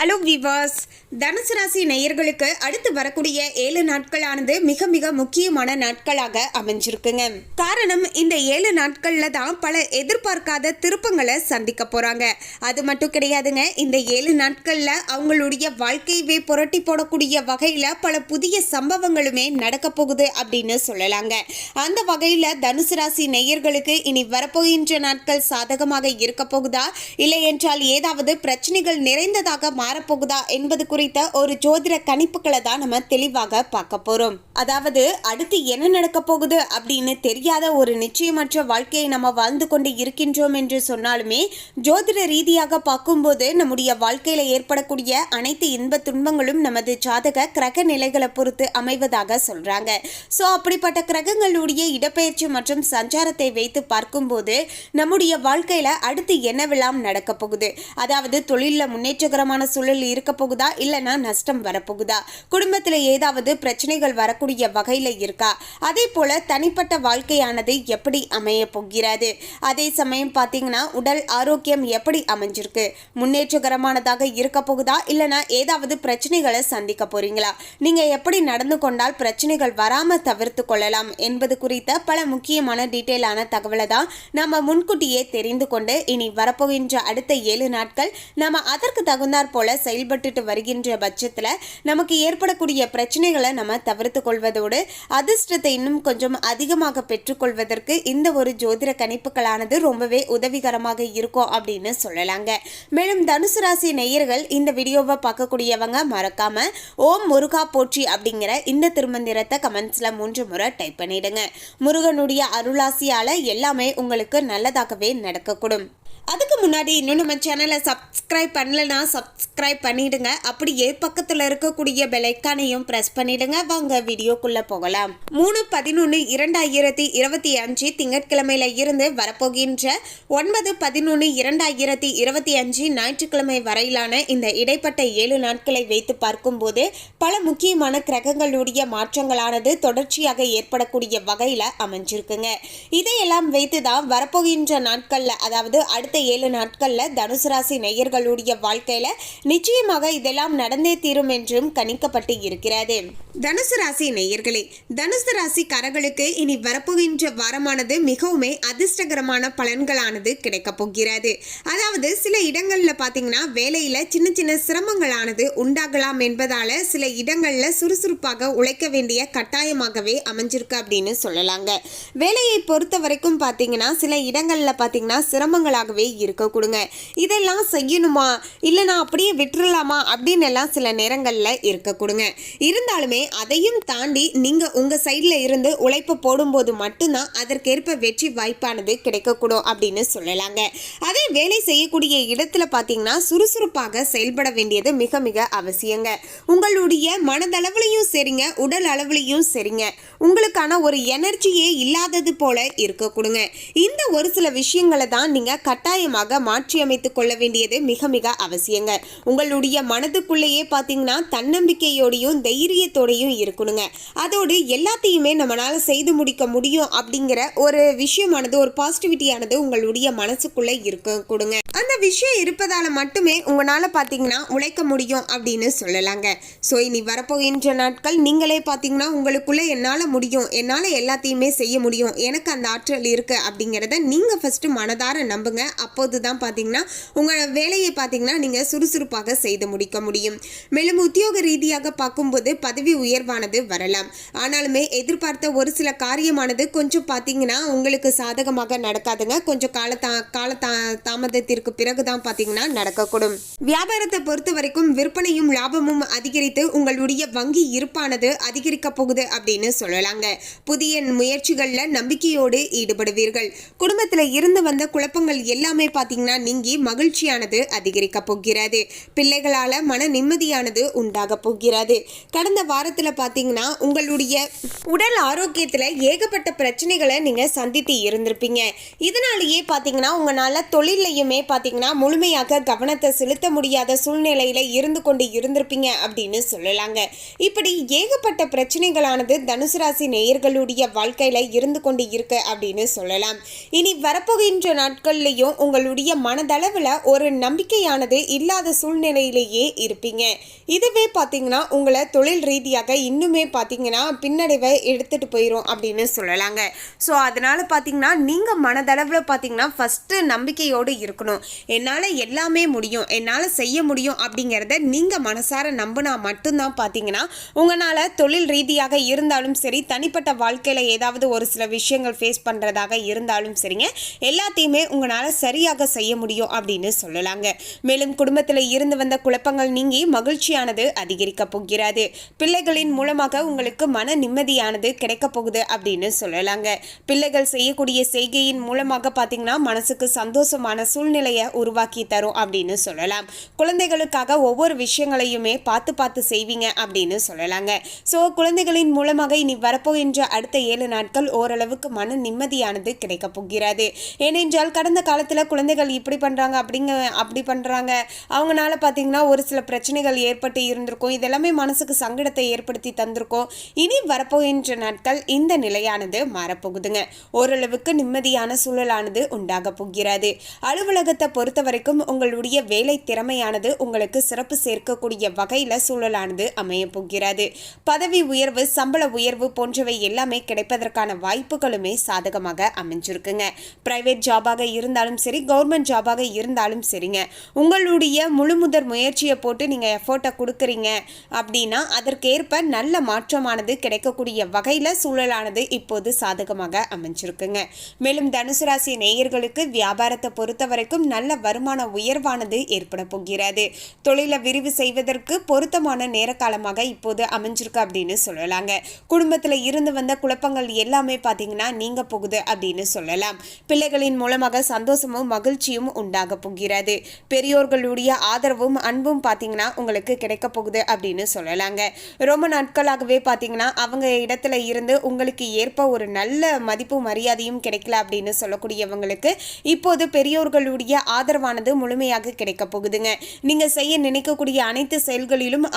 Hello விவாஸ், தனுசு ராசி நேயர்களுக்கு அடுத்து வரக்கூடிய 7 நாட்களானது மிக மிக முக்கியமான நாட்களாக அமைஞ்சிருக்குங்க. காரணம், இந்த 7 நாட்கள்ல தான் பல எதிர்பார்க்காத திருப்பங்களை சந்திக்க போறாங்க. அது மட்டும் கிடையாதுங்க, இந்த 7 நாட்கள்ல அவங்களுடைய வாழ்க்கையவே புரட்டி போடக்கூடிய வகையில பல புதிய சம்பவங்களுமே நடக்க போகுது அப்படின்னு சொல்லலாங்க. அந்த வகையில தனுசு ராசி நேயர்களுக்கு இனி வரப்போகின்ற நாட்கள் சாதகமாக இருக்க போகுதா, இல்லை என்றால் ஏதாவது பிரச்சனைகள் நிறைந்ததாக மாறப்போகுதா என்பது குறித்த ஒரு ஜோதிட கணிப்புகளை தான் நம்ம தெளிவாக பார்க்க போறோம். அதாவது அடுத்து என்ன நடக்க போகுது அப்படின்னு தெரியாத ஒரு நிச்சயமற்ற வாழ்க்கையை நம்ம வாழ்ந்து கொண்டு இருக்கின்றோம் என்று சொன்னாலுமே, ஜோதிட ரீதியாக பார்க்கும்போது நம்முடைய வாழ்க்கையில ஏற்படக்கூடிய அனைத்து இன்ப துன்பங்களும் நமது ஜாதக கிரக நிலைகளை பொறுத்து அமைவதாக சொல்றாங்க. ஸோ அப்படிப்பட்ட கிரகங்களுடைய இடப்பெயர்ச்சி மற்றும் சஞ்சாரத்தை வைத்து பார்க்கும்போது நம்முடைய வாழ்க்கையில அடுத்து என்னவெல்லாம் நடக்க போகுது, அதாவது தொழிலில் முன்னேற்றகரமான சூழல் இருக்க போகுதா, இல்லைன்னா நஷ்டம் வரப்போகுதா, குடும்பத்தில் ஏதாவது பிரச்சனைகள் வரக்கூடிய வகையில் இருக்கா, அதே போல தனிப்பட்ட வாழ்க்கையானது எப்படி அமைய போகிறது, அதே சமயம் பார்த்தீங்கன்னா உடல் ஆரோக்கியம் எப்படி அமைஞ்சிருக்கு, முன்னேற்றகரமானதாக இருக்க போகுதா, இல்லைன்னா ஏதாவது பிரச்சனைகளை சந்திக்க போறீங்களா, நீங்க எப்படி நடந்து கொண்டால் பிரச்சனைகள் வராம தவிர்த்து கொள்ளலாம் என்பது குறித்த பல முக்கியமான டீட்டெயிலான தகவலை தான் நம்ம முன்கூட்டியே தெரிந்து கொண்டு இனி வரப்போகின்ற அடுத்த 7 நாட்கள் நம்ம அதற்கு தகுந்தாற் போல செயல்பட்டு வருகின்ற பட்சத்தில் நமக்கு ஏற்படக்கூடிய பிரச்சனைகளை நம்ம தவிர்த்து கொள்வதோடு அதிர்ஷ்டத்தை இன்னும் கொஞ்சம் அதிகமாக பெற்றுக்கொள்வதற்கு இந்த ஒரு ஜோதிட கணிப்புகளானது ரொம்பவே உதவிகரமாக இருக்கும் அப்படின்னு சொல்லலாங்க. மேலும் தனுசு ராசி நேயர்கள் இந்த வீடியோவை பார்க்கக்கூடியவங்க மறக்காம ஓம் முருகா போற்றி அப்படிங்கிற இந்த திருமந்திரத்தை கமெண்ட்ஸ்ல 3 முறை டைப் பண்ணிடுங்க. முருகனுடைய அருளாசியால எல்லாமே உங்களுக்கு நல்லதாகவே நடக்கக்கூடும். அதுக்கு முன்னாடி இன்னும் நம்ம சேனலை சப்ஸ்கிரைப் பண்ணலன்னா சப்ஸ்கிரைப் பண்ணிடுங்க. அப்படியே பக்கத்தில் இருக்கக்கூடிய பெல் ஐக்கானையும் பிரஸ் பண்ணிடுங்க. வாங்க வீடியோக்குள்ள போகலாம். 3/11/2025 திங்கட்கிழமையில இருந்து வரப்போகின்ற 9/11/2025 ஞாயிற்றுக்கிழமை வரையிலான இந்த இடைப்பட்ட 7 நாட்களை வைத்து பார்க்கும்போது பல முக்கியமான கிரகங்களுடைய மாற்றங்களானது தொடர்ச்சியாக ஏற்படக்கூடிய வகையில அமைஞ்சிருக்குங்க. இதையெல்லாம் வைத்துதான் வரப்போகின்ற நாட்கள்ல, அதாவது அடுத்த 7 நாட்கள்ல தனுசு ராசி நேயர்களுடைய வாழ்க்கையில நிச்சயமாக இதெல்லாம் நடந்தே தீரும் என்றும் கணிக்கப்பட்டு இருக்கிறது. தனுசு ராசி நேயர்களே, தனுசு ராசிக்காரர்களுக்கு இனி வரப்போகின்ற வாரமானது மிகவும் அதிர்ஷ்டகரமான பலன்களானது கிடைக்க போகிறது. அதாவது சில இடங்கள்ல பாத்தீங்கன்னா வேலையில சின்ன சின்ன சிரமங்களானது உண்டாகலாம் என்பதால சில இடங்கள்ல சுறுசுறுப்பாக உழைக்க வேண்டிய கட்டாயமாகவே அமைஞ்சிருக்கு அப்படின்னு சொல்லலாங்க. வேலையை பொறுத்த வரைக்கும் பாத்தீங்கன்னா சில இடங்கள்ல பாத்தீங்கன்னா சிரமங்களாகவே இருக்க கொடுங்க. இதெல்லாம் செய்யணுமா, இல்லைனா அப்படியே விட்டுறலாமா அப்படின்னு எல்லாம் சில நேரங்கள்ல இருக்க கொடுங்க. இருந்தாலுமே அதையும் தாண்டி நீங்க உங்க சைட்ல இருந்து உழைப்பு போடும்போது மட்டும்தான் அதற்கேற்ப வெற்றி வாய்ப்பானது கிடைக்கக்கூடும் அப்படின்னு சொல்லலாங்க. அதே வேலை செய்யக்கூடிய இடத்துல பாத்தீங்கன்னா சுறுசுறுப்பாக செயல்பட வேண்டியது மிக மிக அவசியங்க. உங்களுடைய மனதளவுலையும் சரிங்க, உடல் அளவுலையும் சரிங்க, உங்களுக்கான ஒரு எனர்ஜியே இல்லாதது போல இருக்க கொடுங்க. இந்த ஒரு சில விஷயங்களை தான் நீங்க கட்டாயமாக மாற்றி அமைத்துக் கொள்ள வேண்டியது மிக மிக அவசியங்க. உங்களுடைய மனதுக்குள்ளேயே பாத்தீங்கன்னா தன்னம்பிக்கையோடையும் தைரியத்தோடையும் இருக்கணுங்க. அதோடு எல்லாத்தையுமே நம்மளால செய்து முடிக்க முடியும் அப்படிங்கிற ஒரு விஷயமானது, ஒரு பாசிட்டிவிட்டியானது உங்களுடைய மனசுக்குள்ள இருக்க கொடுங்க. அந்த விஷயம் இருப்பதால மட்டுமே உங்களால பாத்தீங்கன்னா உழைக்க முடியும் அப்படின்னு சொல்லலாங்க. ஸோ இனி வரப்போகின்ற நாட்கள் நீங்களே பாத்தீங்கன்னா உங்களுக்குள்ள என்னால முடியும், என்னால எல்லாத்தையுமே செய்ய முடியும், எனக்கு அந்த ஆற்றல் இருக்கு அப்படிங்கிறத நீங்க ஃபர்ஸ்ட் மனதார நம்புங்க. அப்போதுதான் பாத்தீங்கன்னா உங்க வேலையை பாத்தீங்கன்னா நீங்க சுறுசுறுப்பாக செய்து முடிக்க முடியும். மேலும் உத்தியோக ரீதியாக பார்க்கும்போது பதவி உயர்வானது வரலாம். ஆனாலுமே எதிர்பார்த்த ஒரு சில காரியமானது கொஞ்சம் பாத்தீங்கன்னா உங்களுக்கு சாதகமாக நடக்காதுங்க. கொஞ்சம் தாமதத்திற்கு பிறகுதான் பாத்தீங்கன்னா நடக்கக்கூடும். வியாபாரத்தை பொறுத்த வரைக்கும் விற்பனையும் லாபமும் அதிகரித்து உங்களுடைய வங்கி இருப்பானது அதிகரிக்க போகுது அப்படின்னு சொல்லலாங்க. புதிய முயற்சிகள்ல நம்பிக்கையோடு ஈடுபடுவீர்கள். குடும்பத்துல இருந்து வந்த குழப்பங்கள் எல்லாமே பாத்தீங்கன்னா நீங்கி மகிழ்ச்சியானது அதிகரிக்க போகிறது. பிள்ளைகளால மன நிம்மதியானது உண்டாக போகிறது. கடந்த வாரத்துல பாத்தீங்கன்னா உங்களுடைய உடல் ஆரோக்கியத்துல ஏகப்பட்ட பிரச்சனைகளை நீங்க சந்தித்து இருந்திருப்பீங்க. இதனாலேயே பாத்தீங்கன்னா உங்களால தொழிலையுமே பாத்தீங்கன்னா முழுமையாக கவனத்தை செலுத்த முடியாத சூழ்நிலையில இருந்து கொண்டு இருந்திருப்பீங்க அப்படின்னு சொல்லலாங்க. இப்படி ஏகப்பட்ட பிரச்சனைகளானது தனுசு ராசி நேயர்களுடைய வாழ்க்கையில இருந்து கொண்டு இருக்கு அப்படின்னு சொல்லலாம். இனி வரப்போகின்ற நாட்கள்லையும் உங்களுடைய மனதளவில் ஒரு நம்பிக்கையானது இல்லாத சூழ்நிலையிலேயே இருப்பீங்க. இதுவே பார்த்தீங்கன்னா உங்களை தொழில் ரீதியாக இன்னுமே பார்த்தீங்கன்னா பின்னடைவை எடுத்துகிட்டு போயிடும் அப்படின்னு சொல்லலாங்க. ஸோ அதனால் பார்த்தீங்கன்னா நீங்கள் மனதளவில் பார்த்தீங்கன்னா ஃபஸ்ட்டு நம்பிக்கையோடு இருக்கணும். என்னால் எல்லாமே முடியும், என்னால் செய்ய முடியும் அப்படிங்கிறத நீங்கள் மனசார நம்பினா மட்டும்தான் பார்த்தீங்கன்னா உங்களால் தொழில் ரீதியாக இருந்தாலும் சரி, தனிப்பட்ட வாழ்க்கையில் ஏதாவது ஒரு சில விஷயங்கள் ஃபேஸ் பண்ணுறதாக இருந்தாலும் சரிங்க, எல்லாத்தையுமே உங்களால் சரியாக செய்ய முடியும் அப்படின்னு சொல்லலாங்க. மேலும் குடும்பத்தில் இருந்து வந்த குழப்பங்கள் நீங்கி மகிழ்ச்சியானது அதிகரிக்க போகிறது. பிள்ளைகளின் மூலமாக உங்களுக்கு மன நிம்மதியானது கிடைக்க போகுது அப்படின்னு சொல்லலாங்க. பிள்ளைகள் செய்யக்கூடிய செய்கையின் மூலமாக பார்த்தீங்கன்னா மனசுக்கு சந்தோஷமான சூழ்நிலையை உருவாக்கி தரும் அப்படின்னு சொல்லலாம். குழந்தைகளுக்காக ஒவ்வொரு விஷயங்களையுமே பார்த்து பார்த்து செய்வீங்க அப்படின்னு சொல்லலாங்க. ஸோ குழந்தைகளின் மூலமாக இனி வரப்போகின்ற அடுத்த 7 நாட்கள் ஓரளவுக்கு மன நிம்மதியானது கிடைக்க போகிறது. ஏனென்றால் கடந்த காலத்தில் குழந்தைகள் இப்படி பண்ணுறாங்க அப்படி பண்ணுறாங்க, அவங்களால பார்த்தீங்கன்னா ஒரு சில பிரச்சனைகள் ஏற்பட்டு இருந்திருக்கும். இதெல்லாமே மனசுக்கு சங்கடத்தை ஏற்படுத்தி தந்திருக்கும். இனி வரப்போகின்ற நாட்கள் இந்த நிலையானது மாறப்போகுதுங்க. ஓரளவுக்கு நிம்மதியான சூழலானது உண்டாக போகிறது. அலுவலகத்தை பொறுத்த வரைக்கும் உங்களுடைய வேலை திறமையானது உங்களுக்கு சிறப்பு சேர்க்கக்கூடிய வகையில் சூழலானது அமைய போகிறது. பதவி உயர்வு, சம்பள உயர்வு போன்றவை எல்லாமே கிடைப்பதற்கான வாய்ப்புகளுமே சாதகமாக அமைஞ்சிருக்குங்க. பிரைவேட் ஜாபாக இருந்தாலும் சரி, கவர்மெண்ட் ஜாபாக இருந்தாலும் சரிங்க, உங்களுடைய முழுமுதற் முயற்சியை போட்டு நீங்கள் எஃபோர்ட்டை கொடுக்குறீங்க அப்படின்னா அதற்கேற்ப நல்ல மாற்றமானது கிடைக்கக்கூடிய வகையில் சூழலானது இப்போது சாதகமாக அமைஞ்சிருக்குங்க. மேலும் தனுசு ராசி நேயர்களுக்கு வியாபாரத்தை பொறுத்த வரைக்கும் நல்ல வருமான உயர்வானது ஏற்பட போகிறது. தொழிலை விரிவு செய்வதற்கு பொருத்தமான நேர காலமாக இப்போது அமைஞ்சிருக்கு அப்படின்னு சொல்லலாங்க. குடும்பத்தில் இருந்து வந்த குழப்பங்கள் எல்லாமே பார்த்தீங்கன்னா நீங்க போகுது அப்படின்னு சொல்லலாம். பிள்ளைகளின் மூலமாக சந்தோஷமும் மகிழ்ச்சியும் உண்டாக போகிறது. பெரியோர்களுடைய ஆதரவும் அன்பும் பார்த்தீங்கன்னா உங்களுக்கு கிடைக்க போகுது அப்படின்னு சொல்லலாங்க. ரொம்ப நாட்களாகவே பார்த்தீங்கன்னா அவங்க இடத்துல இருந்து உங்களுக்கு ஏற்ப ஒரு நல்ல மதிப்பு மரியாதையும் கிடைக்கல அப்படின்னு சொல்லக்கூடியவங்களுக்கு இப்போது பெரியோர்களுடைய ஆதரவானது முழுமையாக கிடைக்க போகுதுங்க. நீங்க செய்ய நினைக்கக்கூடிய அனைத்து செயல்களிலும்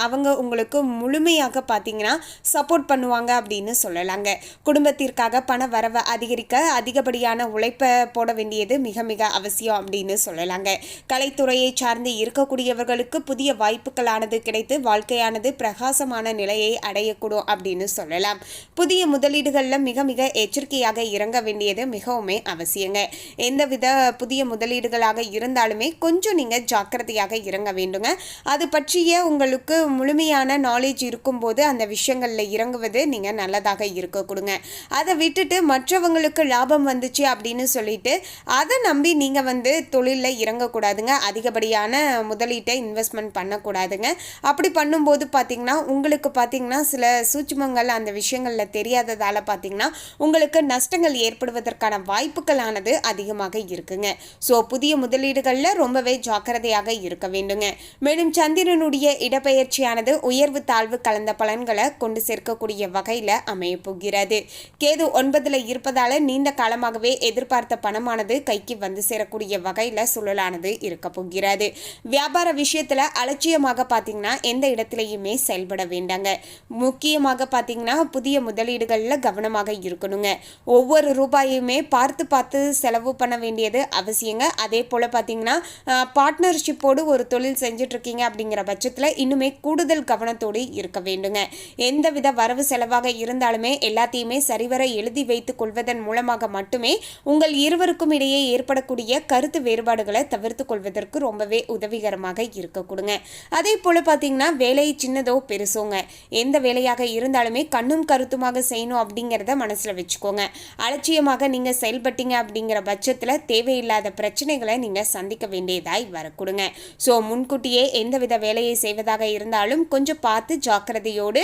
அவங்க உங்களுக்கு முழுமையாக பார்த்தீங்கன்னா சப்போர்ட் பண்ணுவாங்க அப்படின்னு சொல்லலாங்க. குடும்பத்திற்காக பண வரவை அதிகரிக்க அதிகப்படியான உழைப்பை போட வேண்டியது மிக மிக அவசியம் அப்படின்னு சொல்லலாங்க. கலைத்துறையை சார்ந்து இருக்கக்கூடியவர்களுக்கு புதிய வாய்ப்புகளானது கிடைத்து வாழ்க்கையானது பிரகாசமான நிலையை அடையக்கூடும் அப்படின்னு சொல்லலாம். புதிய முதலீடுகளில் மிக மிக எச்சரிக்கையாக இறங்க வேண்டியது மிகவுமே அவசியங்க. எந்தவித புதிய முதலீடுகளாக இருந்தாலுமே கொஞ்சம் நீங்கள் ஜாக்கிரதையாக இறங்க வேண்டுங்க. அது பற்றிய உங்களுக்கு முழுமையான நாலேஜ் இருக்கும்போது அந்த விஷயங்களில் இறங்குவது நீங்கள் நல்லதாக இருக்க கொடுங்க. அதை விட்டுட்டு மற்றவங்களுக்கு லாபம் வந்துச்சு அப்படின்னு சொல்லிட்டு அதை நம்பி நீங்கள் தொழிலில் இறங்கக்கூடாதுங்க. அதிகப்படியான முதலீட்டை இன்வெஸ்ட்மெண்ட் பண்ணக்கூடாதுங்க. அப்படி பண்ணும்போது பார்த்தீங்கன்னா உங்களுக்கு பார்த்தீங்கன்னா சில சூட்சுமங்கள் அந்த விஷயங்களில் தெரியாததால் பார்த்தீங்கன்னா உங்களுக்கு நஷ்டங்கள் ஏற்படுவதற்கான வாய்ப்புகளானது அதிகமாக இருக்குங்க. ஸோ புதிய முதலீடுகளில் ரொம்பவே ஜாக்கிரதையாக இருக்க வேண்டுங்க. மேலும் சந்திரனுடைய இடப்பெயர்ச்சியானது உயர்வு தாழ்வு கலந்த பலன்களை கொண்டு சேர்க்கக்கூடிய வகையில் அமைய போகிறது. கேது 9ல் இருப்பதால் நீண்ட காலமாகவே எதிர்பார்த்த பணமானது கைக்கு வந்து சேரக்கூடிய வகையில் சூழலானது இருக்க போகிறது. வியாபார விஷயத்தில் அலட்சியமாக பார்த்தீங்கன்னா எந்த இடத்துலையுமே செயல்பட வேண்டாங்க. முக்கியமாக பார்த்தீங்கன்னா புதிய முதலீடுகளில் கவனமாக இருக்கணுங்க. ஒவ்வொரு ரூபாயுமே பார்த்து பார்த்து செலவு பண்ண வேண்டியது அவசியங்க. அதே போல் பார்த்தீங்கன்னா பார்ட்னர்ஷிப்போடு ஒரு தொழில் செஞ்சுட்டு இருக்கீங்க அப்படிங்கிற பட்சத்தில் இன்னுமே கூடுதல் கவனத்தோடு இருக்க வேண்டுங்க. எந்தவித வரவு செலவாக இருந்தாலுமே எல்லாத்தையுமே சரிவர எழுதி வைத்துக் கொள்வதன் மூலமாக மட்டுமே உங்கள் இருவருக்கும் இடையே ஏற்படக்கூடிய கருத்து வேறுபாடுகளை தவிர்த்து கொள்வதற்கு ரொம்பவே உதவிகரமாக இருக்க கொடுங்க. அதே போல் பார்த்தீங்கன்னா வேலை சின்னதோ பெருசோங்க, எந்த வேலையாக இருந்தாலுமே கண்ணும் கருத்துமாக செய்யணும் அப்படிங்கிறத மனசில் வச்சுக்கோங்க. அலட்சியமாக நீங்கள் செயல்பட்டீங்க அப்படிங்கிற பட்சத்தில் தேவையில்லாத பிரச்சனைகளை நீங்கள் சந்திக்க வேண்டியதாய் வரக்கூடுங்க. ஸோ முன்கூட்டியே எந்தவித வேலையை செய்வதாக இருந்தாலும் கொஞ்சம் பார்த்து ஜாக்கிரதையோடு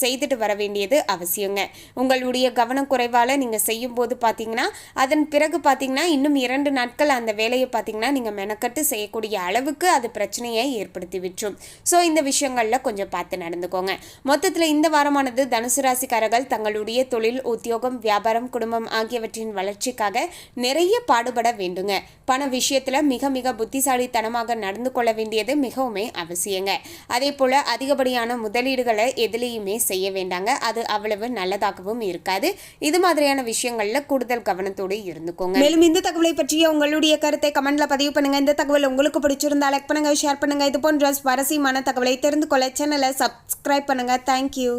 செய்துட்டு வர வேண்டியது அவசியங்க. உங்களுடைய கவனக்குறைவால் நீங்கள் செய்யும் போது பார்த்தீங்கன்னா அதன் பிறகு பார்த்தீங்கன்னா இன்னும் 2 நாட்கள் அந்த வேலையை பார்த்தீங்கன்னா நீங்கள் மெனக்கட்டு செய்யக்கூடிய அளவுக்கு அது பிரச்சனையை ஏற்படுத்தி விட்டுரும். ஸோ இந்த விஷயங்களில் கொஞ்சம் பார்த்து நடந்துக்கோங்க. மொத்தத்தில் இந்த வாரமானது தனுசு ராசிக்காரர்கள் தங்களுடைய தொழில், உத்தியோகம், வியாபாரம், குடும்பம் ஆகியவற்றின் வளர்ச்சிக்காக நிறைய பாடுபட வேண்டுங்க. பண விஷயத்தில் மிக மிக புத்திசாலித்தனமாக நடந்து கொள்ள வேண்டியது மிகவுமே அவசியங்க. அதே போல் அதிகப்படியான முதலீடுகளை எதுலேயுமே செய்ய வேண்டாங்க. அது அவ்வளவு நல்லதாகவும் இருக்காது. இது மாதிரியான விஷயங்களில் கூடுதல் கவனத்தோடு இருந்துக்கோங்க. மேலும் இந்த தகவலை பற்றிய உங்களுடைய கருத்தை கமெண்ட்ல பதிவு பண்ணுங்க. இந்த தகவல் உங்களுக்கு பிடிச்சிருந்தா லைக் பண்ணுங்க, ஷேர் பண்ணுங்க. இது போன்ற சுவாரஸ்யமான தகவலை தெரிந்து கொள்ள சேனலை சப்ஸ்கிரைப் பண்ணுங்க. தேங்க்யூ.